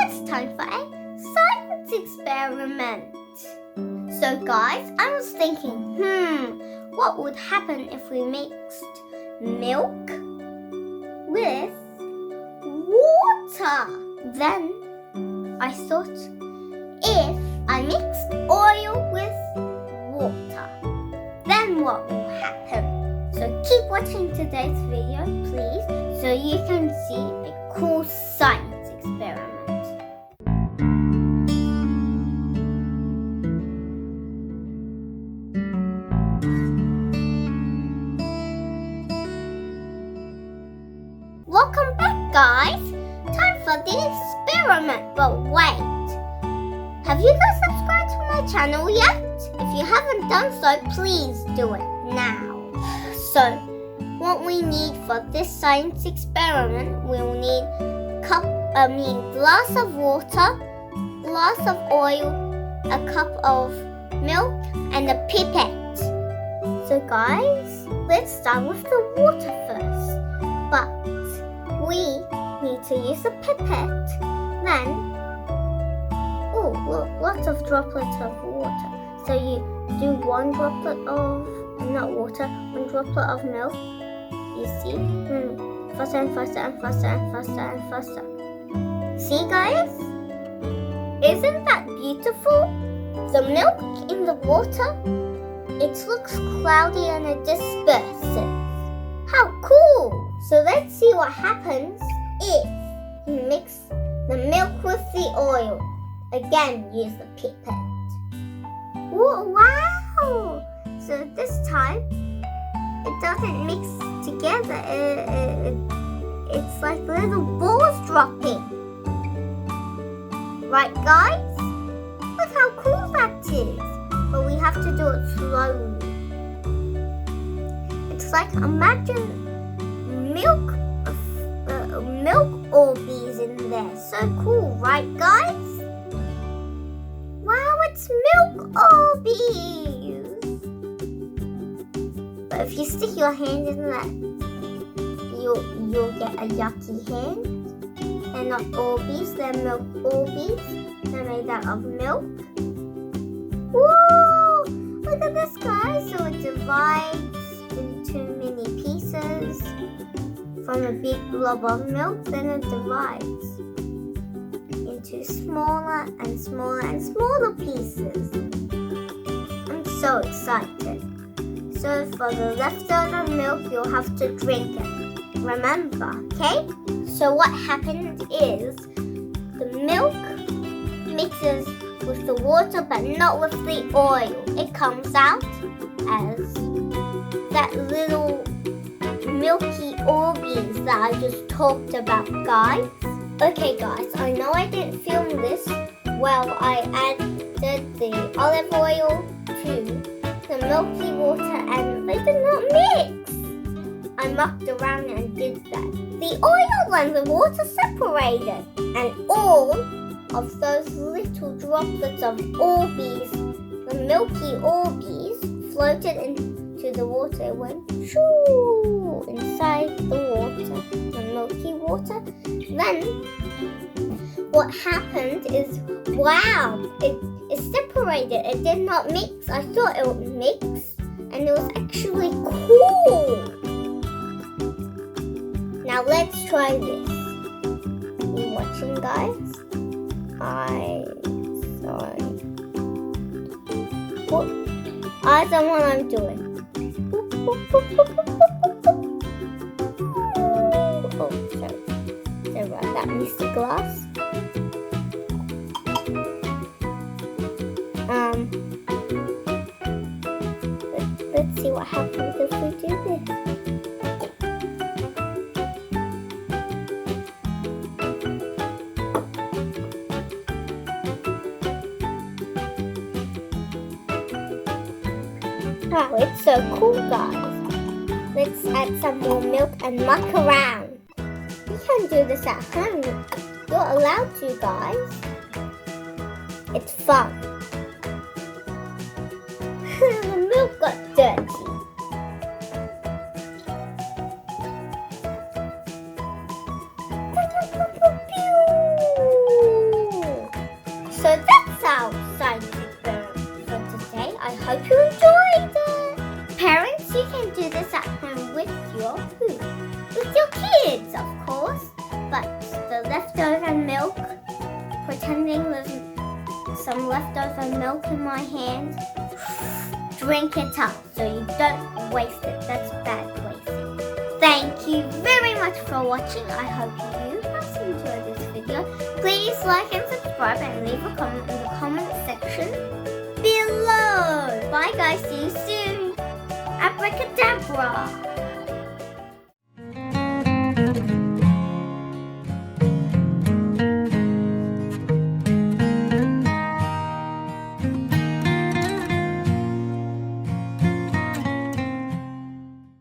it's time for a science experiment. So guys, I was thinking, what would happen if we mixed milk with water? Then I thought, if I mixed oil with water, then what will happen? So keep watching today's video, please, so you can see a cool science experiment. Welcome back, guys! Time for the experiment, but wait! Have you guys subscribed to my channel yet? If you haven't done so, please do it now. So, what we need for this science experiment, we'll need glass of water, glass of oil, a cup of milk, and a pipette. So guys, let's start with the water first. But we need to use a pipette. Then, look, lots of droplets of water. So you do one droplet of, not water, one droplet of milk. You see? Faster and faster and faster and faster and faster. See, guys? Isn't that beautiful? The milk in the water, it looks cloudy and it disperses. How cool! So let's see what happens if you mix the milk with the oil. Again, use the pipette. Whoa, wow! So this time, it doesn't mix together. It's like little balls dropping. Right, guys? Look how cool that is. But we have to do it slowly. It's like, imagine milk Orbeez in there. So cool, right, guys? Wow, it's milk Orbeez. But if you stick your hand in that, you'll get a yucky hand. They're not Orbeez, they're milk Orbeez. They're made out of milk. Woo! Look at this, guys. So it divides into many pieces from a big blob of milk. Then it divides into smaller and smaller and smaller pieces. I'm so excited. So for the leftover milk, you'll have to drink it. Remember, okay? So what happens is the milk mixes with the water but not with the oil. It comes out as that little milky Orbeez that I just talked about, guys. Okay, guys, I know I didn't film this. Well, I added the olive oil to the milky water and they did not mix. I mucked around and did that. The oil and the water separated, and all of those little droplets of Orbeez, the milky Orbeez, floated into the water. It went shoo inside the water, the milky water. Then what happened is, wow, it separated. It did not mix. I thought it would mix, and it was actually cool. Now let's try this. You watching, guys? Eyes on what I'm doing. Oh, sorry about that, Mr. Glass. Let's see what happens if we do this. Wow, it's so cool, guys. Let's add some more milk and muck around. You can do this at home. You're allowed to, guys. It's fun. The milk got dirty. leftover milk, pretending there's some leftover milk in my hand. Drink it up so you don't waste it. That's bad wasting. Thank you very much for watching. I hope you guys enjoyed this video. Please like and subscribe and leave a comment in the comment section below. Bye guys, see you soon. Abracadabra.